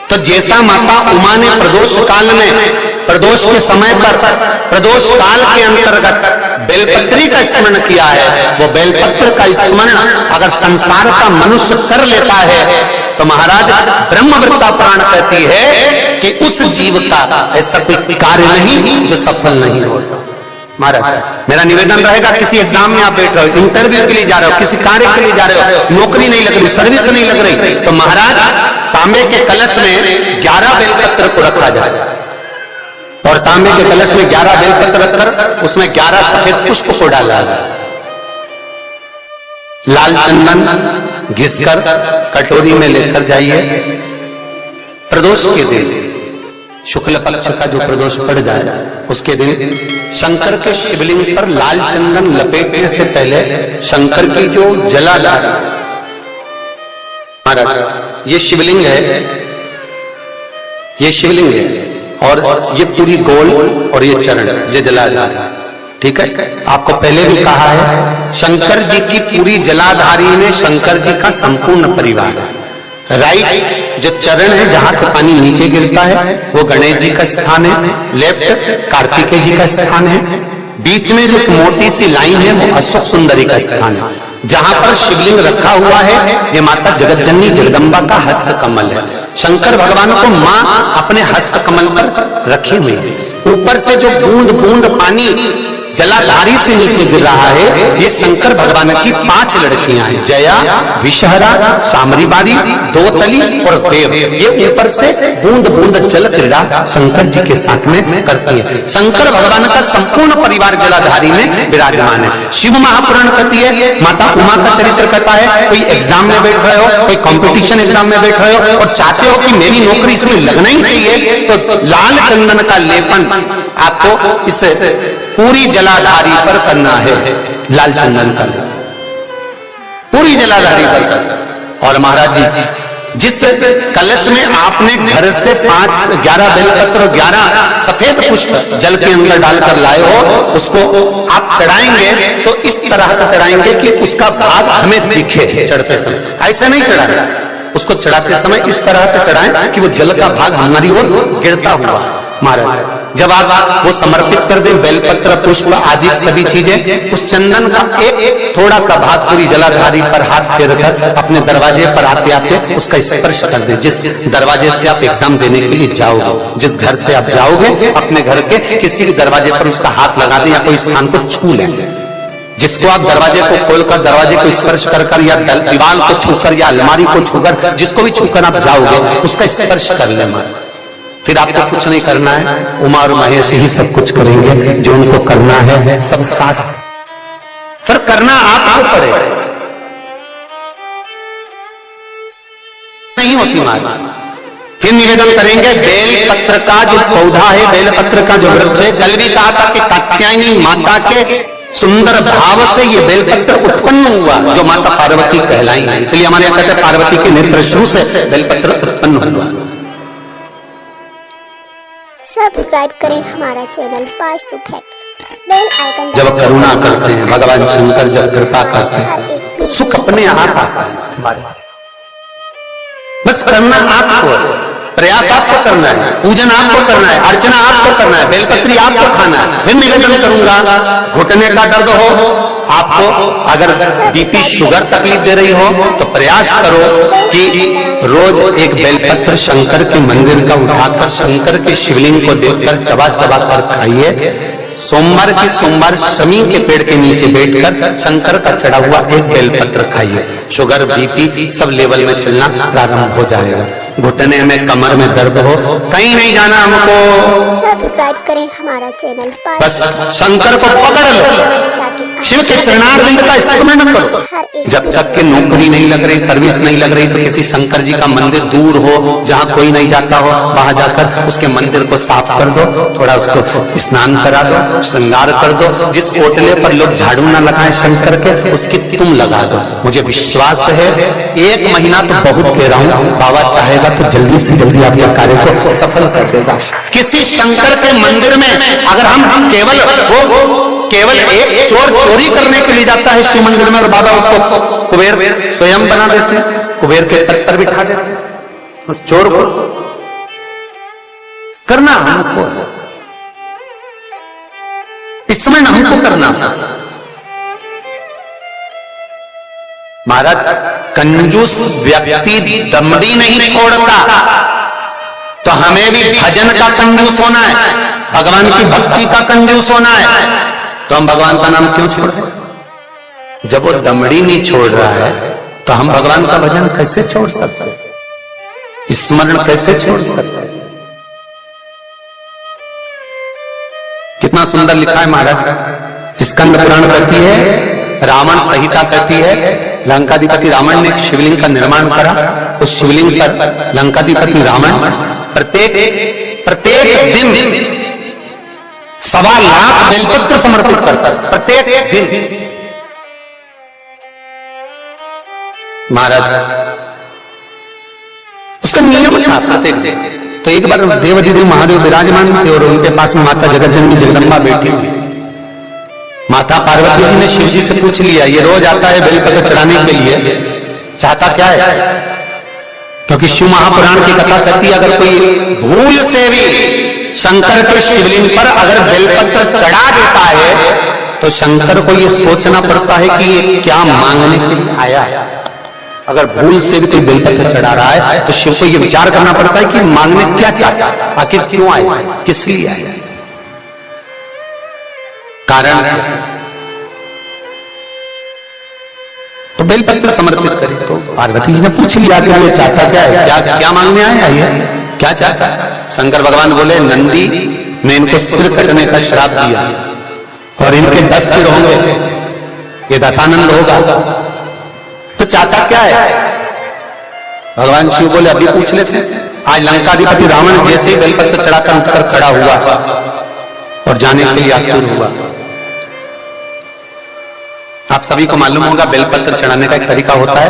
तो जैसा माता उमा ने प्रदोष काल में, प्रदोष के समय पर, प्रदोष काल के अंतर्गत बेलपत्री का स्मरण किया है, वो बेलपत्र का स्मरण अगर संसार का मनुष्य कर लेता है तो महाराज ब्रह्मवृत्ता पुराण कहती है कि उस जीव का ऐसा कोई कार्य नहीं जो सफल नहीं होता। महाराज मेरा निवेदन रहेगा, किसी एग्जाम में आप बैठ रहे हो, इंटरव्यू के लिए जा रहे हो, किसी कार्य के लिए जा रहे हो, नौकरी नहीं लग रही, सर्विस नहीं लग रही, तो महाराज तांबे के कलश में 11 बेलपत्र को रखा जाए और तांबे के कलश में 11 बेलपत्र रखकर उसमें 11 सफेद पुष्प को डाला जाए। लाल चंदन घिसकर कटोरी में लेकर जाइए। प्रदोष के दिन, शुक्ल पक्ष का जो प्रदोष पड़ जाए उसके दिन शंकर के शिवलिंग पर लाल चंदन लपेटने से पहले शंकर की जो जलाधार, महाराज ये शिवलिंग है, ये शिवलिंग है और ये पूरी गोल और ये चरण, ये जलाधार, ठीक है। आपको पहले भी कहा है शंकर जी की पूरी जलाधारी में शंकर जी का संपूर्ण परिवार है। राइट जो चरण है जहां से पानी नीचे गिरता है वो गणेश जी का स्थान है, लेफ्ट कार्तिकेय जी का स्थान है, बीच में जो मोटी सी लाइन है वो अशोक सुंदरी का स्थान है। जहां पर शिवलिंग रखा हुआ है ये माता जगतजननी जगदम्बा का हस्त कमल है। शंकर भगवान को मां अपने हस्त कमल पर रखी हुई है। ऊपर से जो बूंद बूंद पानी जलाधारी से नीचे गिर रहा है ये शंकर भगवान की 5 लड़कियां हैं, जया, विषहरा, सामरीबारी, दोतली और देव। ये ऊपर से बूंद बूंद जल क्रीड़ा शंकर जी के साथ में करती है। शंकर भगवान का संपूर्ण परिवार जलाधारी में विराजमान है। शिव महापुराण कहती है, माता उमा का चरित्र कहता है, कोई एग्जाम में बैठ रहे हो, कोई कंपटीशन एग्जाम में बैठ रहे हो और चाहते हो कि मेरी नौकरी इसमें लगना ही चाहिए, तो लाल चंदन का लेपन आपको इस पूरी जलाधारी पर करना है। लाल चंदन का पूरी जलाधारी पर करना। और महाराज जी जिस कलश में आपने घर से 11 बेलपत्र और 11 सफेद पुष्प जल के अंदर डालकर लाए हो, उसको आप चढ़ाएंगे तो इस तरह से चढ़ाएंगे कि उसका भाग हमें दिखे चढ़ते समय। ऐसे नहीं चढ़ाना, उसको चढ़ाते समय इस तरह से चढ़ाएं कि वो जल का भाग हमारी ओर गिरता हुआ। महाराज जब आप वो समर्पित कर दें बेलपत्र पुष्प आदि सभी चीजें, उस चंदन का एक थोड़ा सा भाग पूरी जलाधारी पर हाथ फेर कर अपने दरवाजे पर आते आते उसका स्पर्श कर दें। जिस दरवाजे से आप एग्जाम देने के लिए जाओगे, जिस घर से आप जाओगे, अपने घर के किसी भी दरवाजे पर उसका हाथ लगा दें या कोई स्थान को छू लें। जिसको आप दरवाजे को खोलकर दरवाजे को स्पर्श कर या दीवार को छूकर या अलमारी को छूकर, जिसको भी छूकर आप जाओगे उसका स्पर्श कर लें। फिर आपको कुछ नहीं करना है, उमा और महेश ही सब कुछ करेंगे जो उनको करना है, सब साथ पर करना आपको पड़ेगा। नहीं होती मार। फिर निवेदन करेंगे बेल पत्र का जो पौधा है, बेल पत्र का जो वृक्ष है, कल भी कहा था कि कात्यायनी माता के सुंदर भाव से ये बेलपत्र उत्पन्न हुआ जो माता पार्वती कहलाई है। इसलिए हमारे यहाँ कहते हैं पार्वती के नेत्र श्रू से बेलपत्र उत्पन्न हुआ। सब्सक्राइब करें हमारा channel Vastu fact, bell icon. जब करुणा करते हैं भगवान शंकर, जब कृपा करते हैं सुख अपने आप आता है। बस करना आपको, प्रयास आपको करना है, पूजन आपको करना है, अर्चना आपको करना है, बेलपत्री आपको खाना है। फिर निवेदन करूंगा, घुटने का दर्द हो आपको, अगर बीपी शुगर तकलीफ दे रही हो तो प्रयास करो कि रोज एक बेलपत्र शंकर के मंदिर का उठाकर शंकर के शिवलिंग को देखकर चबा चबा कर खाइए। सोमवार की सोमवार शमी के पेड़ के नीचे बैठकर शंकर का चढ़ा हुआ एक बेलपत्र खाइए। शुगर बीपी सब लेवल में चलना प्रारंभ हो जाएगा। घुटने में कमर में दर्द हो, कहीं नहीं जाना हमको, सब्सक्राइब करें हमारा चैनल, बस शंकर को पकड़ लो, शिव के चरणारविंद का स्मरण करो। जब तक कि नौकरी नहीं लग रही, सर्विस नहीं लग रही, तो किसी शंकर जी का मंदिर दूर हो जहां कोई नहीं जाता हो, वहां जाकर उसके मंदिर को साफ कर दो, थोड़ा उसको स्नान करा दो, श्रृंगार कर दो। जिस ओटले पर लोग झाड़ू ना लगाए शंकर के, उसकी तुम लगा दो। मुझे विश्वास है 1 महीना तो बहुत कह रहा हूं, बाबा चाहेगा तो जल्दी से जल्दी आपके कार्य को सफल कर देगा। किसी शंकर के मंदिर में अगर हम केवल एक चोर चोरी करने के लिए जाता है शिव मंदिर में और बाबा उसको कुबेर स्वयं बना देते हैं, कुबेर के तख्त पर बिठा देते हैं उस चोर को। करना हमको है, स्मरण हमको करना। महाराज, कंजूस व्यक्ति दमड़ी नहीं छोड़ता, तो हमें भी भजन का कंजूस होना है, भगवान की भक्ति का कंजूस होना है। तो हम भगवान का नाम क्यों छोड़ दें? जब वो दमड़ी नहीं छोड़ रहा है तो हम भगवान का भजन कैसे छोड़ सकते, स्मरण कैसे छोड़ सकते? कितना सुंदर लिखा है महाराज। स्कंद पुराण कहती है, रावण संहिता कहती है, लंकाधिपति रावण ने एक शिवलिंग का निर्माण करा। उस शिवलिंग पर लंकाधिपति रावण प्रत्येक दिन 1.25 लाख बेलपत्र समर्पित करता, प्रत्येक दिन। महाराज, उसका नियम था प्रत्येक दिन। तो एक बार देवाधिदेव महादेव विराजमान थे और उनके पास में माता जगतजननी जगदम्बा बैठी हुई थी। माता पार्वती जी ने शिव जी से पूछ लिया, ये रोज आता है बेलपत्र चढ़ाने के लिए, चाहता क्या है? क्योंकि शिव महापुराण की कथा कहती है, अगर कोई भूल से भी शंकर के शिवलिंग पर अगर बेलपत्र चढ़ा देता है तो शंकर को ये सोचना पड़ता है कि ये क्या मांगने के लिए आया है। अगर भूल से भी कोई बेलपत्र चढ़ा रहा है तो शिव को ये विचार करना पड़ता है कि मांगने क्या चाहता है, आखिर क्यों आया, किस लिए आया, कारण क्या है। तो बेलपत्र समर्पित करे। तो पार्वती जी ने पूछ लिया कि ये चाहता क्या है, क्या क्या मांगने आया है, क्या चाहता है? शंकर भगवान बोले, नंदी ने इनको सिर कटने का श्राप दिया और इनके 10 सिर होंगे, ये दशानंद होगा, तो चाहता क्या है? भगवान शिव बोले, अभी पूछ लेते। आज लंकाधिपति रावण जैसे ही बेलपत्र चढ़ाकर उठकर खड़ा हुआ और जाने के लिए आतुर हुआ। आप सभी को मालूम होगा बेलपत्र चढ़ाने का एक तरीका होता है।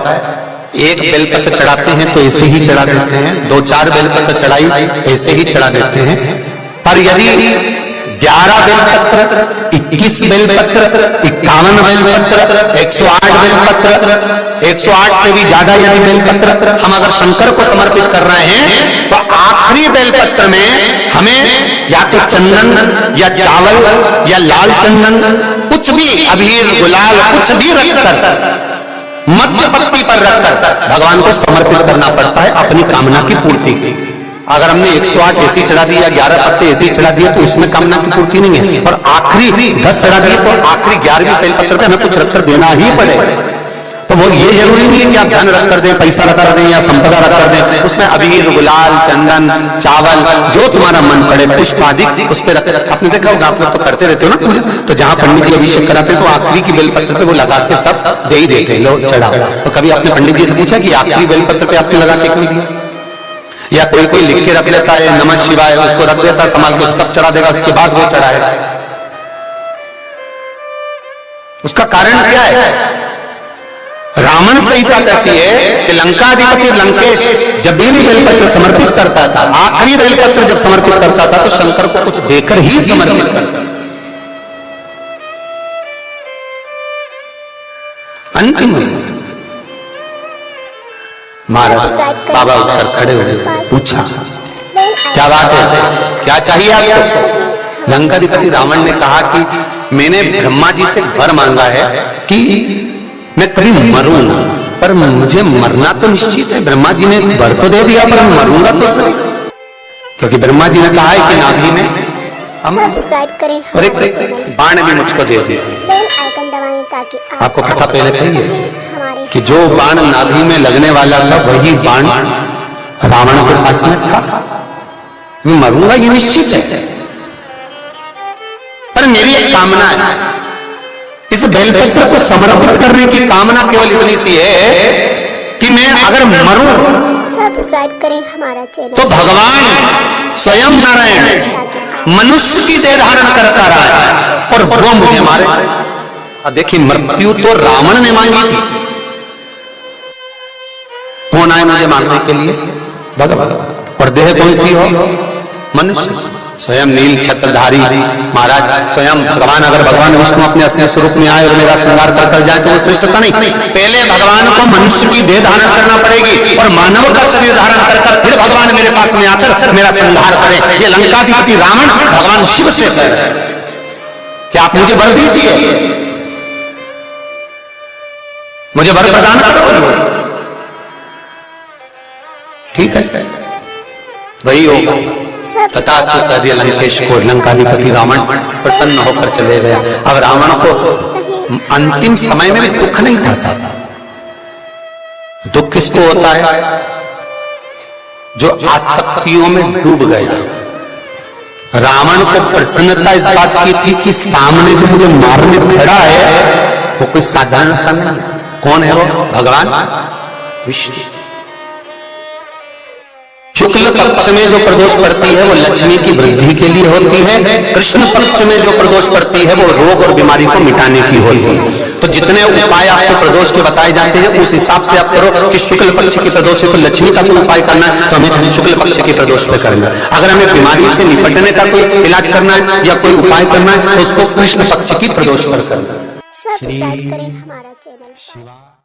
एक बेलपत्र चढ़ाते हैं तो ऐसे ही चढ़ा देते हैं, 2-4 बेलपत्र चढ़ाई ऐसे ही चढ़ा देते हैं। पर यदि 11 बेलपत्र, 21 बेलपत्र, 51 बेलपत्र, 108 बेलपत्र, 108 से भी ज्यादा यदि बेलपत्र हम अगर शंकर को समर्पित कर रहे हैं तो आखिरी बेलपत्र में हमें या तो चंदन या चावल या लाल चंदन, कुछ भी अबीर गुलाल कुछ भी रखकर, मध्य पत्ती पर रखकर भगवान को समर्पित करना पड़ता है अपनी कामना की पूर्ति के। अगर हमने 108 ऐसी चढ़ा दिया, 11 पत्ते ऐसी चढ़ा दिए तो इसमें कामना की पूर्ति नहीं है। और आखिरी 10 चढ़ा दिए तो आखिरी 11वीं बेलपत्र पे हमें कुछ रखकर देना ही पड़ेगा। तो वो ये जरूरी नहीं है कि आप धन रख कर दें, पैसा रख कर दें या संपदा रख कर दें, उसमें अबीर गुलाल चंदन चावल जो तुम्हारा मन पड़े पुष्प आदि उस पर रख। आपने देखा होगा, आप लोग तो करते रहते हो ना पूजा, तो जहां पंडित जी अभिषेक कराते हैं तो आखिरी की बेलपत्र पे वो लगा के सब दे ही देते हैं, लो चढ़ाओ। तो कभी आपने पंडित जी से पूछा कि आखिरी बेलपत्र पे आपने लगा के क्यों दिया? या कोई लिख के रख लेता है नमः शिवाय, उसको रख देता संभाल के, सब चढ़ा देगा, उसके बाद वो चढ़ाएगा। उसका कारण क्या है? रावण संहिता कहती है कि लंकाधिपति लंकेश जब भी बेलपत्र समर्पित करता था, आखिरी बेलपत्र जब समर्पित करता था तो शंकर को कुछ देकर ही समर्पित करता। अंतिम महाराज बाबा उठकर खड़े हुए, पूछा क्या बात है, क्या चाहिए आपको? लंकाधिपति रावण ने कहा कि मैंने ब्रह्मा जी से वर मांगा है कि मैं कभी मरूंगा, पर मुझे मरना तो निश्चित है। ब्रह्मा जी ने वर तो दे दिया पर मरूंगा तो सही, क्योंकि ब्रह्मा जी ने कहा है कि नाभि में सब्सक्राइब करें और एक बाण भी मुझको दे दिया। बेल आइकन दबाएं ताकि आपको पता पहले कहिए कि जो बाण नाभि में लगने वाला था वही बाण रावण के पास में था। मैं मरूंगा ये निश्चित है, पर मेरी एक कामना है, इस बेलपत्र को समर्पित करने की कामना केवल इतनी सी है कि मैं अगर मरूं सब्सक्राइब करें हमारा चैनल, तो भगवान स्वयं नारायण मनुष्य की देह धारण करता रहा है और वो मुझे मारे। अब देखिए, मृत्यु तो रावण ने मांगी थी, कौन आए मुझे मांगने के लिए? भगवान। और देह कौन सी हो? मनुष्य। स्वयं नील छत्रधारी महाराज स्वयं भगवान, अगर भगवान विष्णु अपने असली स्वरूप में आए और मेरा श्रृंगार कर जाए तो वो श्रेष्ठता नहीं। पहले भगवान को मनुष्य की देह धारण करना पड़ेगी और मानव का शरीर धारण कर फिर भगवान मेरे पास में आकर मेरा श्रृंगार करें। ये लंकाधिपति रावण भगवान शिव से कह रहे हैं कि आप मुझे वर दीजिए, मुझे वर प्रदान करो। ठीक है, वही होगा। तथास्तु कह दिया लंकेश को। लंकाधिपति रावण प्रसन्न होकर चले गया। अब रावण को अंतिम समय में भी दुख नहीं था साथ। दुख किसको होता है? जो आसक्तियों में डूब गया। रावण को प्रसन्नता इस बात की थी कि सामने जो मुझे मारने खड़ा है वो कोई साधारण सा नहीं। कौन है वो? भगवान विष्णु। शुक्ल पक्ष में जो प्रदोष पड़ती है वो लक्ष्मी की वृद्धि के लिए होती है। कृष्ण पक्ष में जो प्रदोष पड़ती है वो रोग और बीमारी को मिटाने की होती है। तो जितने उपाय आपको प्रदोष के बताए जाते हैं उस हिसाब से आप करो कि शुक्ल पक्ष की प्रदोष है तो लक्ष्मी का कोई उपाय करना है तो हमें शुक्ल पक्ष की प्रदोष पे करना है। अगर हमें बीमारी से निपटने का कोई इलाज करना है या कोई उपाय करना है तो उसको कृष्ण पक्ष की प्रदोष पर करना है। सब्सक्राइब करें हमारा चैनल।